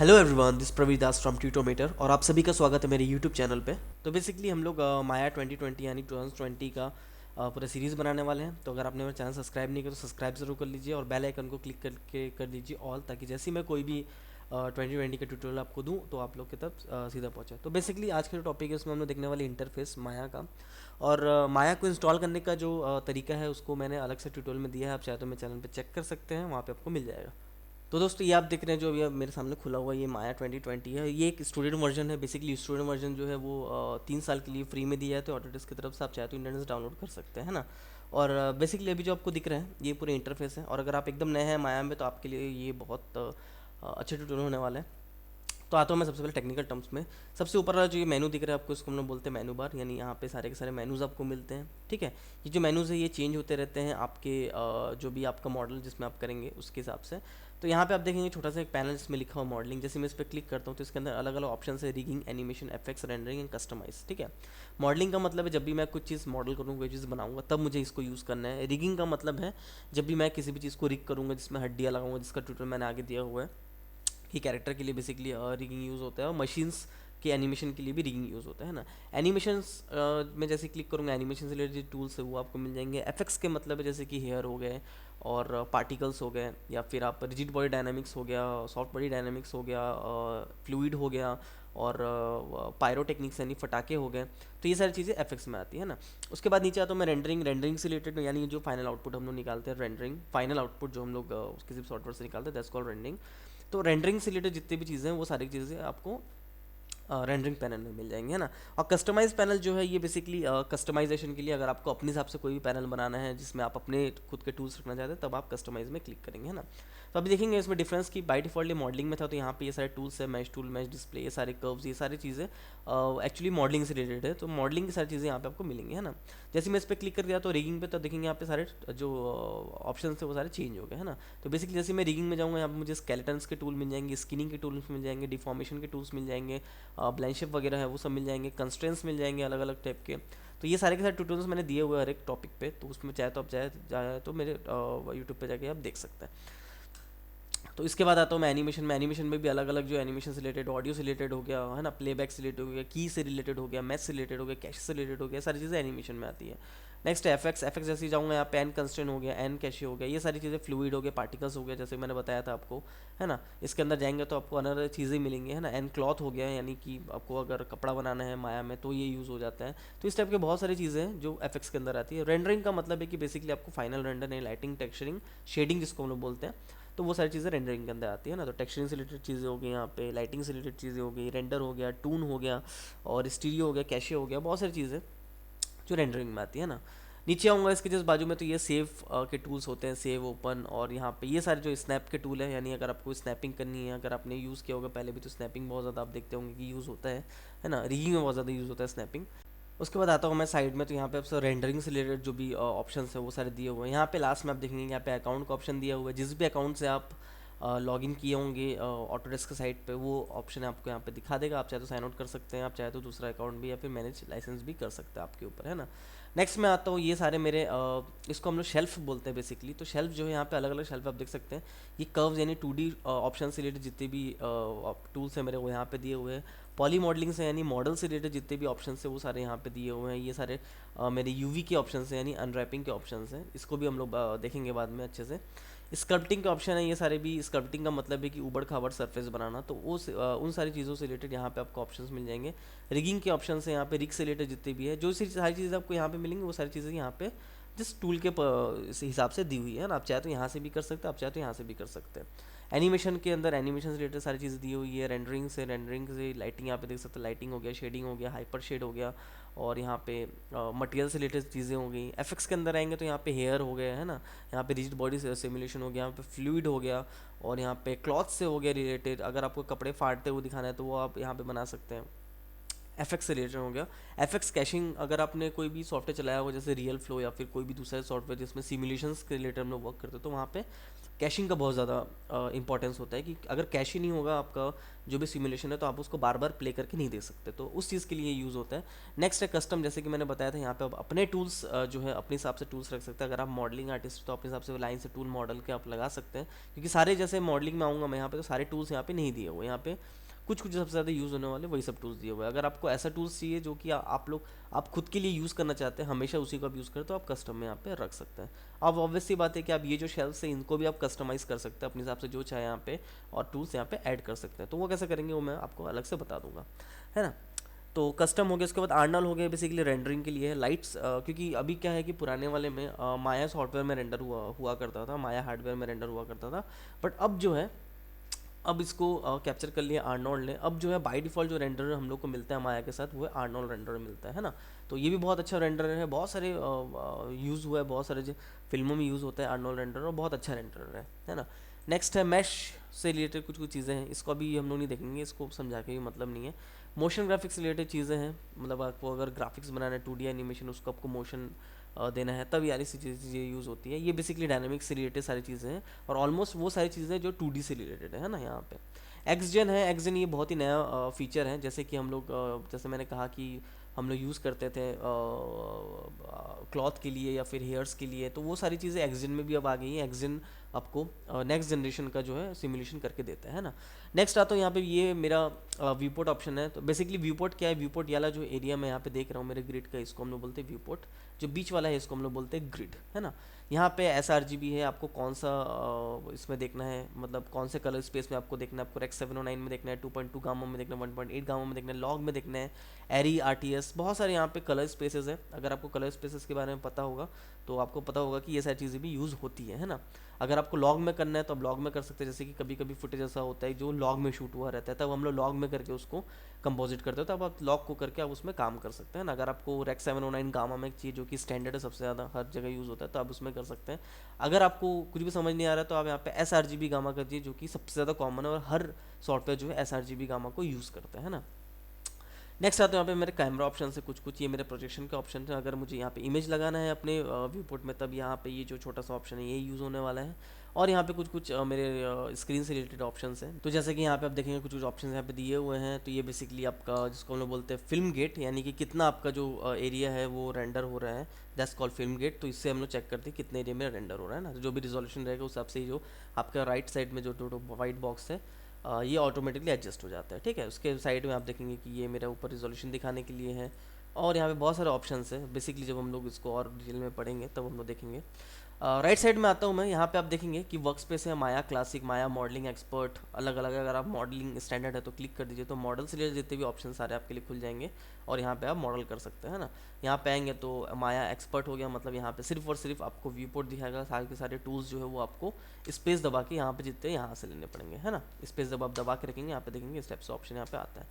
Hello everyone, this Pravir Das from Tutomator और आप सभी का स्वागत है मेरे यूट्यूब चैनल पे। तो बेसिकली हम लोग माया 2020 यानी 2020 का पूरा सीरीज़ बनाने वाले हैं। तो अगर आपने मेरा चैनल सब्सक्राइब नहीं किया तो सब्सक्राइब जरूर कर लीजिए और बेल आइकन को क्लिक करके कर दीजिए ऑल, ताकि जैसे ही मैं कोई भी 2020 का ट्यूटोरियल आपको दूं तो आप लोग के तब सीधा पहुंचे। तो बेसिकली आज का जो टॉपिक है उसमें हम लोग देखने वाले इंटरफेस माया का। और माया को इंस्टॉल करने का जो तरीका है उसको मैंने अलग से ट्यूटोरियल में दिया है, आप चाहे तो मेरे चैनल पर चेक कर सकते हैं, वहाँ पर आपको मिल जाएगा। तो दोस्तों ये आप देख रहे हैं जो अभी अब मेरे सामने खुला हुआ ये माया 2020 है। ये एक स्टूडेंट वर्जन है। बेसिकली स्टूडेंट वर्जन जो है वो 3 साल के लिए फ्री में दिया है, तो ऑटोडेस्क की तरफ से आप चाहे तो इंटरनेट से डाउनलोड कर सकते हैं ना। और बेसिकली अभी जो आपको दिख रहा है ये पूरे इंटरफेस है। और अगर आप एकदम नए हैं माया में तो आपके लिए ये बहुत अच्छे ट्यूटोरियल होने वाला है। तो आता हूँ मैं सबसे पहले टेक्निकल टर्म्स में। सबसे ऊपर वाला जो ये मेनू दिख रहा है आपको, इसको हम लोग बोलते हैं मेनू बार, यानी यहाँ पे सारे के सारे मेनूज़ आपको मिलते हैं। ठीक है, ये जो मेनूज़ है ये चेंज होते रहते हैं आपके जो भी आपका मॉडल जिसमें आप करेंगे उसके हिसाब से। तो यहाँ पे आप देखेंगे छोटा सा एक पैनल जिसमें लिखा हुआ मॉडलिंग। जैसे मैं इस पर क्लिक करता हूँ तो इसके अंदर अलग अलग ऑप्शन है, rigging, animation, effects, rendering and customize. ठीक है, मॉडलिंग का मतलब है जब भी मैं कुछ चीज़ मॉडल करूँगा, कोई चीज़ बनाऊंगा तब मुझे इसको यूज़ करना है। रिगिंग का मतलब है जब भी मैं किसी भी चीज़ को रिग करूँगा, जिसमें हड्डियाँ लगाऊंगा, जिसका ट्यूटोरियल मैंने आगे दिया हुआ है कि कैरेक्टर के लिए बेसिकली रिगिंग यूज़ होता है, और मशीन्स के एनिमेशन के लिए भी रिगिंग यूज़ होता है ना। एनिमेशंस में जैसे क्लिक करूँगा, एनिमेशन से रिलेटेड टूल्स है वो आपको मिल जाएंगे। एफेक्ट्स के मतलब है जैसे कि हेयर हो गए और पार्टिकल्स हो गए, या फिर आप रिजिड बॉडी डायनामिक्स हो गया, सॉफ्ट बॉडी डायनामिक्स हो गया, फ्लूइड हो गया, और पायरोटेक्निक्स यानी फटाके हो गए। तो ये सारी चीज़ें एफेक्ट्स में आती है ना। उसके बाद नीचे आता हूँ मैं रेंडरिंग। रेंडरिंग से रिलेटेड यानी जो फाइनल आउटपुट हम लोग निकालते हैं, रेंडरिंग फाइनल आउटपुट जो हम लोग किसी सॉफ्टवेयर से निकालते हैं, दैट्स कॉल्ड रेंडरिंग। तो रेंडरिंग से रिलेटेड जितनी भी चीज़ें हैं वो सारी चीज़ें आपको रेंडरिंग पैनल में मिल जाएंगे, है ना। और कस्टमाइज पैनल जो है ये बेसिकली कस्टमाइजेशन के लिए, अगर आपको अपने हिसाब से कोई भी पैनल बनाना है जिसमें आप अपने खुद के टूल्स रखना चाहते हैं, तब आप कस्टमाइज में क्लिक करेंगे, है ना। तो अभी देखेंगे इसमें डिफरेंस की बाय डिफॉल्ट मॉडलिंग में था, तो यहाँ पे ये सारे टूल्स है, मैश टूल, मैश डिस्प्ले, ये सारे कर्व्स, ये सारी चीज़ें एक्चुअली मॉडलिंग से रिलेटेड है। तो मॉडलिंग की सारी चीज़ें यहाँ पे आपको मिलेंगी, है ना। जैसे मैं इस पर क्लिक कर दिया तो रिगिंग पे, तो देखेंगे यहाँ पे सारे जो ऑप्शन थे वो सारे चेंज हो गए, है ना। तो बेसिकली जैसे मैं रिगिंग में जाऊँगा, यहाँ पे मुझे स्केलेटन्स के टूल मिल जाएंगे, स्किनिंग के टूल्स मिल जाएंगे, डिफॉर्मेशन के टूल्स मिल जाएंगे, ब्लैंडशिप वगैरह है वो सब मिल जाएंगे, कंस्ट्रेंट्स मिल जाएंगे अलग अलग टाइप के। तो ये सारे के सारे ट्यूटोरियल्स मैंने दिए हुए हर एक टॉपिक पे, तो उसमें चाहे तो आप जाए तो मेरे यूट्यूब पे जाके आप देख सकते हैं। तो इसके बाद आता हूँ मैं एनिमेशन में। एनिमेशन में भी अलग अलग जो एनिमेशन से रिलेटेड, ऑडियो से रिलेटेड हो गया, है ना, प्लेबैक से रिलेटेड हो गया, की से रिलेटेड हो गया, मैथ से रिलेटेड हो गया, कैश से रिलेटेड हो गया, सारी चीज़ें एनिमेशन में आती है। Next FX. एफएक्स जैसे ही जाऊँगा यहाँ पे एन कंस्ट्रेंट हो गया, एन कैशे हो गया, ये सारी चीज़ें, फ्लूइड हो गया, पार्टिकल्स हो गया, जैसे मैंने बताया था आपको, है ना। इसके अंदर जाएंगे तो आपको अनदर चीज़ें मिलेंगी, है ना। एन क्लॉथ हो गया, यानी कि आपको अगर कपड़ा बनाना है माया में तो ये यूज़ हो जाता है। तो इस टाइप के बहुत सारी चीज़ें हैं जो एफएक्स के अंदर आती है। रेंडरिंग का मतलब है कि बेसिकली आपको फाइनल रेंडर नहीं, लाइटिंग, टेक्सचरिंग, शेडिंग जिसको हम लोग बोलते हैं, तो वो सारी चीज़ें रेंडरिंग के अंदर आती है ना। तो टेक्सचरिंग से रिलेटेड चीज़ें हो गई, यहाँ पे लाइटिंग से रिलेटेड चीज़ें हो गई, रेंडर हो गया, टून हो गया, और स्टीरियो हो गया, कैशे हो गया, बहुत सारी चीज़ें जो रेंडरिंग में आती है ना। नीचे आऊँगा इसके जस्ट बाजू में, तो ये सेव के टूल्स होते हैं, सेव, ओपन, और यहाँ पे ये सारे जो स्नैप के टूल है, यानी अगर आपको स्नैपिंग करनी है, अगर आपने यूज़ किया होगा पहले भी, तो स्नैपिंग बहुत ज़्यादा आप देखते होंगे कि यूज़ होता है ना। रिगिंग में बहुत ज़्यादा यूज़ होता है स्नैपिंग। उसके बाद आता हूँ मैं साइड में, तो यहाँ पे आपसे रेंडरिंग से रिलेटेड जो भी ऑप्शन है वो सारे दिए हुए हैं। यहाँ पे लास्ट में आप देखेंगे यहाँ पे अकाउंट का ऑप्शन दिया हुआ है। जिस भी अकाउंट से आप लॉगिन किए होंगे ऑटोडेस्क के साइट पे, वो ऑप्शन आपको यहाँ पे दिखा देगा। आप चाहे तो साइन आउट कर सकते हैं, आप चाहे तो दूसरा अकाउंट भी या फिर मैनेज लाइसेंस भी कर सकते हैं, आपके ऊपर, है ना। नेक्स्ट में आता हूँ, ये सारे मेरे इसको हम लोग शेल्फ बोलते हैं बेसिकली। तो शेल्फ जो है यहाँ पे अलग अलग शेल्फ आप देख सकते हैं। ये कर्व्स यानी 2D ऑप्शन से रिलेटेड जितने भी टूल्स हैं मेरे, वो यहाँ पे दिए हुए हैं। पॉली मॉडलिंग से यानी मॉडल से रिलेटेड जितने भी ऑप्शन है वो सारे यहाँ पे दिए हुए हैं। ये सारे मेरे यूवी के ऑप्शन हैं, यानी अनरैपिंग के ऑप्शन हैं। इसको भी हम लोग देखेंगे बाद में अच्छे से। स्कल्पटिंग के ऑप्शन है ये सारे भी। स्कल्पटिंग का मतलब है कि ऊबड़ खाबड़ सरफेस बनाना, तो उन सारी चीज़ों से रिलेटेड यहाँ पे आपको ऑप्शंस मिल जाएंगे। रिगिंग के ऑप्शन है यहाँ पे, रिग से रिलेटेड जितने भी है, जो सारी चीज़ें आपको यहाँ पे मिलेंगी, वो सारी चीज़ें यहाँ पे जिस टूल के हिसाब से दी हुई है ना। आप चाहे तो यहाँ से भी कर सकते हैं, आप चाहे तो यहाँ से भी कर सकते हैं। एनिमेशन के अंदर एनिमेशन से रिलेटेड सारी चीज़ें दी हुई है। रेंडरिंग से लाइटिंग यहाँ पे देख सकते हैं, लाइटिंग हो गया, शेडिंग हो गया, हाइपर शेड हो गया, और यहाँ पे मटेरियल से रिलेटेड चीज़ें हो गई। एफेक्ट्स के अंदर आएंगे तो यहाँ पे हेयर हो गया, है ना। यहाँ पे रिजिड बॉडी सिमुलेशन हो गया, यहाँ पे फ्लूइड हो गया, और यहाँ पे क्लॉथ से हो गया रिलेटेड। अगर आपको कपड़े फाड़ते हुए दिखाना है तो वो आप यहाँ पे बना सकते हैं। एफएक्स से रिलेटेड हो गया। एफएक्स कैशिंग, अगर आपने कोई भी सॉफ्टवेयर चलाया हो जैसे रियल फ्लो या फिर कोई भी दूसरा सॉफ्टवेयर जिसमें सिमुलेशंस के रिलेटेड हम लोग वर्क करते हैं, तो वहाँ पे कैशिंग का बहुत ज़्यादा इंपॉर्टेंस होता है कि अगर कैश ही नहीं होगा आपका जो भी सिमुलेशन है तो आप उसको बार बार प्ले करके नहीं दे सकते, तो उस चीज़ के लिए यूज़ होता है। नेक्स्ट है कस्टम, जैसे कि मैंने बताया था यहाँ पे आप अपने टूल्स जो है अपने हिसाब से टूल्स रख सकते हैं। अगर आप मॉडलिंग आर्टिस्ट तो अपने हिसाब से लाइन से टूल मॉडल के आप लगा सकते हैं, क्योंकि सारे जैसे मॉडलिंग में आऊँगा मैं यहाँ पे तो सारे टूल्स यहाँ पे नहीं दिए हुए, यहाँ पे कुछ कुछ सबसे ज़्यादा यूज़ होने वाले वही सब टूल्स दिए हुए हैं। अगर आपको ऐसा टूल्स चाहिए जो कि आप लोग आप खुद के लिए यूज़ करना चाहते हैं, हमेशा उसी को आप यूज़ करें, तो आप कस्टम में यहाँ पे रख सकते हैं। अब ऑब्वियस सी बात है कि आप ये जो शेल्फ्स हैं इनको भी आप कस्टमाइज़ कर सकते हैं अपने हिसाब से जो चाहे यहाँ पे, और टूल्स यहाँ पे ऐड कर सकते हैं। तो वो कैसे करेंगे वो मैं आपको अलग से बता दूंगा, है ना। तो कस्टम हो गया, उसके बाद आर्नल हो गया, बेसिकली रेंडरिंग के लिए है। लाइट्स, क्योंकि अभी क्या है कि पुराने वाले में माया सॉफ्टवेयर में रेंडर हुआ करता था, माया हार्डवेयर में रेंडर हुआ करता था, बट अब जो है अब इसको कैप्चर कर लिया आर्नोल्ड ने। अब जो है बाय डिफ़ॉल्ट जो रेंडर हम लोग को मिलता है माया के साथ वो है आर्नोल्ड रेंडर मिलता है ना। तो ये भी बहुत अच्छा रेंडर है, बहुत सारे यूज़ हुआ है, बहुत सारे जो फिल्मों में यूज़ होता है आर्नोल्ड रेंडर, और बहुत अच्छा रेंडर है ना। नेक्स्ट है मैश से रिलेटेड कुछ कुछ चीज़ें हैं, इसको अभी हम लोग नहीं देखेंगे, इसको समझा के भी मतलब नहीं है। मोशन ग्राफिक्स से रिलेटेड चीज़ें हैं, मतलब आपको अगर ग्राफिक्स बनाना है 2D एनिमेशन, उसको आपको मोशन देना है, तब यार सी चीज़ें यूज़ होती है। ये बेसिकली डायनामिक्स से रिलेटेड सारी चीज़ें हैं, और ऑलमोस्ट वो सारी चीज़ें जो 2D से रिलेटेड है ना। यहाँ पे एक्सजन है, एक्सजन ये बहुत ही नया फीचर है, जैसे कि हम लोग जैसे मैंने कहा कि हम लोग यूज़ करते थे क्लॉथ के लिए या फिर हेयर्स के लिए, तो वो सारी चीज़ें एक्सजन में भी अब आ गई हैं। एक्सजन आपको नेक्स्ट जनरेशन का जो है सिमुलेशन करके देता है ना। नेक्स्ट आता हूँ यहाँ पे, ये मेरा व्यू पोर्ट ऑप्शन है। तो बेसिकली व्यू पोर्ट क्या है, व्यू पोर्ट वाला जो एरिया मैं यहाँ पे देख रहा हूँ मेरे ग्रिड का, इसको हम लोग बोलते हैं व्यू पोर्ट। जो बीच वाला है इसको हम लोग बोलते हैं ग्रिड, है ना। यहाँ पे sRGB है, आपको कौन सा इसमें देखना है, मतलब कौन से कलर स्पेस में आपको देखना है। आपको रेक्स 709 में देखना है, 2.2 गामा में देखना है, 1.8 गामा में देखना है, लॉग में देखना है, एरी RTS, बहुत सारे यहाँ पे कलर स्पेसेस है। अगर आपको कलर स्पेसेस के बारे में पता होगा तो आपको पता होगा कि ये सारी चीज़ें भी यूज़ होती है ना। अगर आपको लॉग में करना है तो आप लॉग में कर सकते हैं, जैसे कि कभी कभी फुटेज ऐसा होता है जो लॉग में शूट हुआ रहता है, तब हम लोग लॉग में करके उसको कंपोजिट करते हो, तब आप लॉग को करके आप उसमें काम कर सकते हैं ना। अगर आपको रेक्स 709 गामा में चाहिए जो कि स्टैंडर्ड है, सबसे ज़्यादा हर जगह यूज़ होता है, तो आप उसमें कर सकते हैं। अगर आपको कुछ भी समझ नहीं आ रहा है तो आप यहाँ पे sRGB गामा कर दीजिए, जो कि सबसे ज़्यादा कॉमन है और हर सॉफ्टवेयर जो है sRGB गामा को यूज़ करता है ना। नेक्स्ट आता है यहाँ पे मेरे कैमरा ऑप्शन से कुछ ये मेरे प्रोजेक्शन के ऑप्शन है। अगर मुझे यहाँ पे इमेज लगाना है अपने व्यू पोर्ट में, तब यहाँ पे ये जो छोटा सा ऑप्शन है ये यूज़ होने वाला है। और यहाँ पे कुछ मेरे स्क्रीन से रिलेटेड ऑप्शंस हैं। तो जैसे कि यहाँ पे आप देखेंगे कुछ ऑप्शन यहाँ पे दिए हुए हैं, तो ये बेसिकली आपका जिसको हम लोग बोलते हैं फिल्म गेट, यानी कि कितना आपका जो एरिया है वो रेंडर हो रहा है, दैट्स कॉल्ड फिल्म गेट। तो इससे हम लोग चेक करते हैं कितने एरिया में रेंडर हो रहा है ना। तो जो भी रिजोल्यूशन रहेगा उस हिसाब से जो आपका राइट साइड में जो वाइट बॉक्स है ये ऑटोमेटिकली एडजस्ट हो जाता है, ठीक है। उसके साइड में आप देखेंगे कि ये मेरा ऊपर रिजोल्यूशन दिखाने के लिए है, और यहाँ पे बहुत सारे ऑप्शंस है। बेसिकली जब हम लोग इसको और डिटेल में पढ़ेंगे तब हम लोग देखेंगे। राइट साइड में आता हूँ मैं, यहाँ पे आप देखेंगे कि वर्क स्पेस है, माया क्लासिक, माया मॉडलिंग एक्सपर्ट, अलग अलग। अगर आप मॉडलिंग स्टैंडर्ड है तो क्लिक कर दीजिए, तो मॉडल से रिलेटेड जितने भी ऑप्शन सारे आपके लिए खुल जाएंगे, और यहाँ पे आप मॉडल कर सकते हैं ना। यहाँ पे आएंगे तो माया एक्सपर्ट हो गया, मतलब यहाँ पे सिर्फ और सिर्फ आपको व्यू पोर्ट दिखाएगा, सारे के सारे टूल्स जो है वो आपको स्पेस दबा के यहाँ पे जितने यहाँ से लेने पड़ेंगे, है ना। स्पेस जब आप दबा के रखेंगे यहाँ पे देखेंगे स्टेप से ऑप्शन यहाँ पे आता है,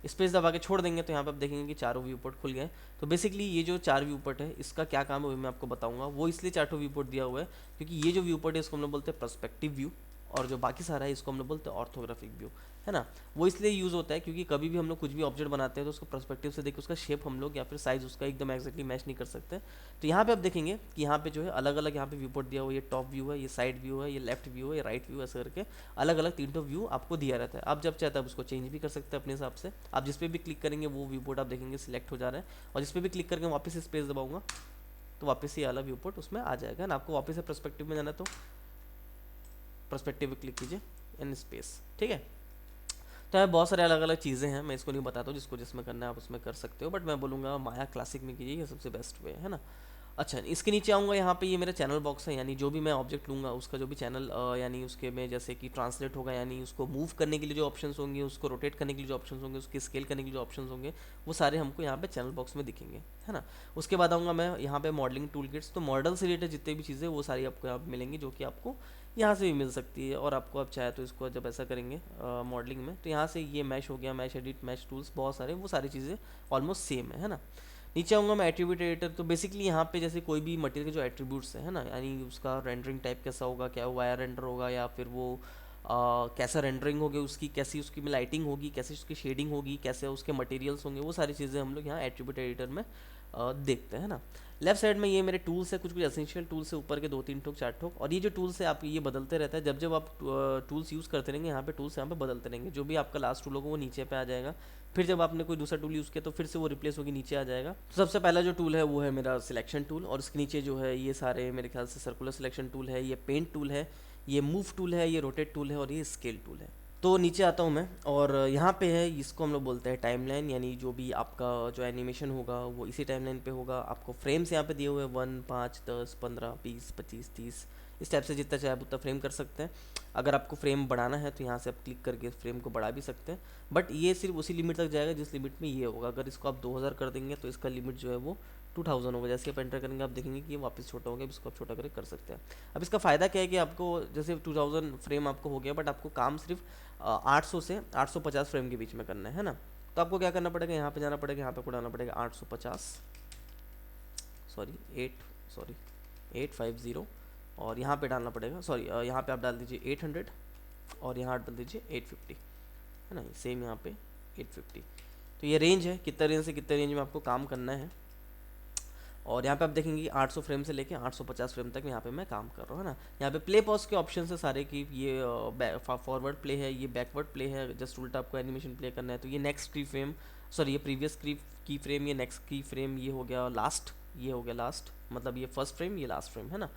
स्पेस दबा के छोड़ देंगे तो यहाँ पे आप देखेंगे कि चारों व्यू पोर्ट खुल गए। तो बेसिकली ये जो 4 व्यू पोर्ट है इसका क्या काम है वो मैं आपको बताऊंगा। वो इसलिए 4 व्यू पोर्ट दिया हुआ है क्योंकि ये जो व्यू पोर्ट है इसको हम लोग बोलते हैं पर्सपेक्टिव व्यू, और जो बाकी सारा है इसको हम लोग बोलते हैं ऑर्थोग्राफिक व्यू, है ना। वो इसलिए यूज़ होता है क्योंकि कभी भी हम लोग कुछ भी ऑब्जेक्ट बनाते हैं तो उसको पर्सपेक्टिव से देख के उसका शेप हम लोग या फिर साइज उसका एकदम एक्जैक्टली मैच नहीं कर सकते। तो यहाँ पे आप देखेंगे कि यहाँ पे जो है अलग अलग यहाँ पे व्यू पोर्ट दिया हुआ है, ये टॉप व्यू है, ये साइड व्यू है, ये लेफ्ट व्यू है, ये राइट व्यू, ऐसे करके अलग अलग 3 व्यू आपको दिया रहता है। आप जब चाहते हैं उसको चेंज भी कर सकते हैं अपने हिसाब से। आप जिस पे भी क्लिक करेंगे वो व्यू पोर्ट आप देखेंगे सिलेक्ट हो जा रहा है, और जिस पे भी क्लिक करके वापस स्पेस दबाऊंगा तो वापस ये वाला व्यू पोर्ट उसमें आ जाएगा ना। आपको वापस से पर्सपेक्टिव में जाना तो पर्सपेक्टिव पे क्लिक कीजिए इन स्पेस, ठीक है। तो यहाँ बहुत सारे अलग अलग चीज़ें हैं, मैं इसको नहीं बताता हूँ, जिसको जिसमें करना है आप उसमें कर सकते हो, बट मैं बोलूँगा माया क्लासिक में कीजिए, ये सबसे बेस्ट वे है ना। अच्छा, इसके नीचे आऊँगा, यहाँ पे ये मेरा चैनल बॉक्स है, यानी जो भी मैं ऑब्जेक्ट लूँगा उसका जो भी चैनल यानी उसके में जैसे कि ट्रांसलेट होगा, यानी उसको मूव करने के लिए जो ऑप्शंस होंगे, उसको रोटेट करने के लिए जो ऑप्शंस होंगे, उसके स्केल करने के लिए जो ऑप्शंस होंगे, वो सारे हमको यहाँ पे चैनल बॉक्स में दिखेंगे, है ना। उसके बाद आऊँगा मैं यहाँ पे मॉडलिंग टूल किट्स, तो मॉडल से रिलेटेड जितने भी चीज़ें वो सारी आपको यहाँ मिलेंगी, जो कि आपको यहाँ से भी मिल सकती है। और आपको आप चाहे तो इसको जब ऐसा करेंगे मॉडलिंग में, तो यहाँ से ये मैश हो गया, मैश एडिट, मैश टूल्स, बहुत सारे वो सारी चीज़ें ऑलमोस्ट सेम है ना। नीचे आऊँगा मैं एट्रीब्यूट एडिटर, तो बेसिकली यहाँ पे जैसे कोई भी मटेरियल के जो एट्रीब्यूट्स है ना, यानी उसका रेंडरिंग टाइप कैसा होगा, क्या वायर रेंडर होगा या फिर वो कैसा रेंडरिंग होगी उसकी, कैसी उसकी लाइटिंग होगी, कैसी उसकी शेडिंग होगी, कैसे उसके मटेरियल्स होंगे, वो सारी चीज़ें हम लोग यहाँ एट्रीब्यूट एडिटर में देखते हैं ना। लेफ्ट साइड में ये मेरे टूल्स है, कुछ कुछ एसेंशियल टूल्स है, ऊपर के 2-3 ठोक 4 ठोक, और ये जो टूल्स है आप ये बदलते रहता है। जब जब आप टूल्स यूज़ करते रहेंगे यहाँ पे टूल्स यहाँ पे बदलते रहेंगे। जो भी आपका लास्ट टूल होगा वो नीचे पे आ जाएगा, फिर जब आपने कोई दूसरा टूल यूज़ किया तो फिर से वो रिप्लेस होगी, नीचे आ जाएगा। तो सबसे पहला जो टूल है वो है मेरा सिलेक्शन टूल, और इसके नीचे जो है ये सारे मेरे ख्याल से सर्कुलर सिलेक्शन टूल है, ये पेंट टूल है, ये मूव टूल है, ये रोटेट टूल है, और ये स्केल टूल है। तो नीचे आता हूँ मैं, और यहाँ पे है, इसको हम लोग बोलते हैं टाइमलाइन, यानी जो भी आपका जो एनिमेशन होगा वो इसी टाइमलाइन पे होगा। आपको फ्रेम्स यहाँ पे दिए हुए हैं 1, 5, 10, 15, 20, 25, 30, इस टाइप से जितना चाहे आप उतना फ्रेम कर सकते हैं। अगर आपको फ्रेम बढ़ाना है तो यहाँ से आप क्लिक करके फ्रेम को बढ़ा भी सकते हैं, बट ये सिर्फ उसी लिमिट तक जाएगा जिस लिमिट में ये होगा। अगर इसको आप 2000 कर देंगे तो इसका लिमिट जो है वो 2000 होगा। जैसे आप एंटर करेंगे आप देखेंगे कि ये वापस छोटा हो गया, इसको आप छोटा करके कर सकते हैं। अब इसका फ़ायदा क्या है कि आपको जैसे 2000 फ्रेम आपको हो गया, बट आपको काम सिर्फ 800 से 850 फ्रेम के बीच में करना है ना। तो आपको क्या करना पड़ेगा, यहाँ पे जाना पड़ेगा, यहाँ पे को डालना पड़ेगा 850, और यहाँ पे डालना पड़ेगा, यहाँ पे आप डाल दीजिए 800, और यहाँ डाल दीजिए 850, है ना, सेम यहाँ पे 850। तो ये रेंज है, कितना रेंज से कितने रेंज में आपको काम करना है। और यहाँ पे आप देखेंगे कि 800 फ्रेम से लेके 850 फ्रेम तक यहाँ पे मैं काम कर रहा हूँ, है ना। यहाँ पे प्ले पॉज के ऑप्शन है सारे की, ये फॉरवर्ड प्ले है, ये बैकवर्ड प्ले है, जस्ट उल्टा आपको एनिमेशन प्ले करना है। तो ये नेक्स्ट की फ्रेम, ये प्रीवियस की फ्रेम, ये नेक्स्ट की फ्रेम, ये हो गया लास्ट, ये हो गया लास्ट, मतलब ये फर्स्ट फ्रेम, ये लास्ट फ्रेम, है ना।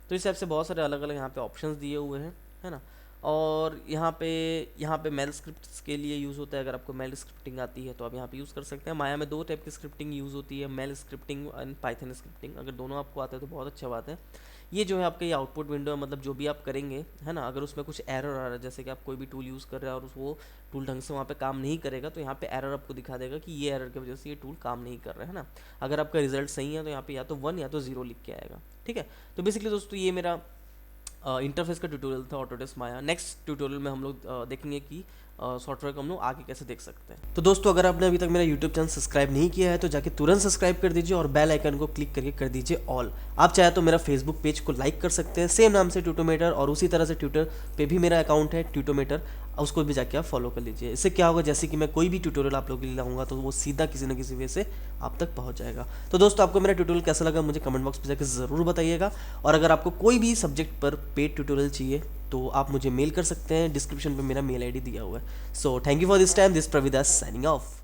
तो इस टाइप से बहुत सारे अलग अलग यहाँ पे ऑप्शंस दिए हुए हैं, है ना। और यहाँ पे मेल स्क्रिप्ट्स के लिए यूज़ होता है। अगर आपको मेल स्क्रिप्टिंग आती है तो आप यहाँ पे यूज़ कर सकते हैं। माया में 2 टाइप की स्क्रिप्टिंग यूज़ होती है, MEL scripting and Python scripting. अगर दोनों आपको आते हैं तो बहुत अच्छा बात है। ये जो है आपका ये आउटपुट विंडो है, मतलब जो भी आप करेंगे, है ना, अगर उसमें कुछ एरर आ रहा है, जैसे कि आप कोई भी टूल यूज़ कर रहे हैं और वो टूल ढंग से वहाँ पे काम नहीं करेगा, तो यहाँ पे एरर आपको दिखा देगा कि ये एरर की वजह से ये टूल काम नहीं कर रहा है ना। अगर आपका रिजल्ट सही है तो यहाँ पे या तो 1 या तो 0 लिख के आएगा, ठीक है। तो बेसिकली दोस्तों ये मेरा इंटरफेस का ट्यूटोरियल था ऑटोडेस्क माया। नेक्स्ट ट्यूटोरियल में हम लोग देखेंगे कि सॉफ्टवेयर को हम लोग आगे कैसे देख सकते हैं। तो दोस्तों अगर आपने अभी तक मेरा यूट्यूब चैनल सब्सक्राइब नहीं किया है तो जाके तुरंत सब्सक्राइब कर दीजिए और बेल आइकन को क्लिक करके कर दीजिए ऑल। आप चाहे तो मेरा फेसबुक पेज को लाइक कर सकते हैं, सेम नाम से ट्यूटोमेटर, और उसी तरह से ट्विटर पे भी मेरा अकाउंट है ट्यूटोमेटर, उसको भी जाके आप फॉलो कर लीजिए। इससे क्या होगा, जैसे कि मैं कोई भी ट्यूटोरियल आप लोगों के लिए लाऊंगा तो वो सीधा किसी न किसी वे से आप तक पहुंच जाएगा। तो दोस्तों आपको मेरा ट्यूटोरियल कैसा लगा मुझे कमेंट बॉक्स में जाकर ज़रूर बताइएगा। और अगर आपको कोई भी सब्जेक्ट पर पेड ट्यूटोरियल चाहिए तो आप मुझे मेल कर सकते हैं, डिस्क्रिप्शन में मेरा मेल आईडी दिया हुआ है। So thank you for this time, this Pravidas signing of.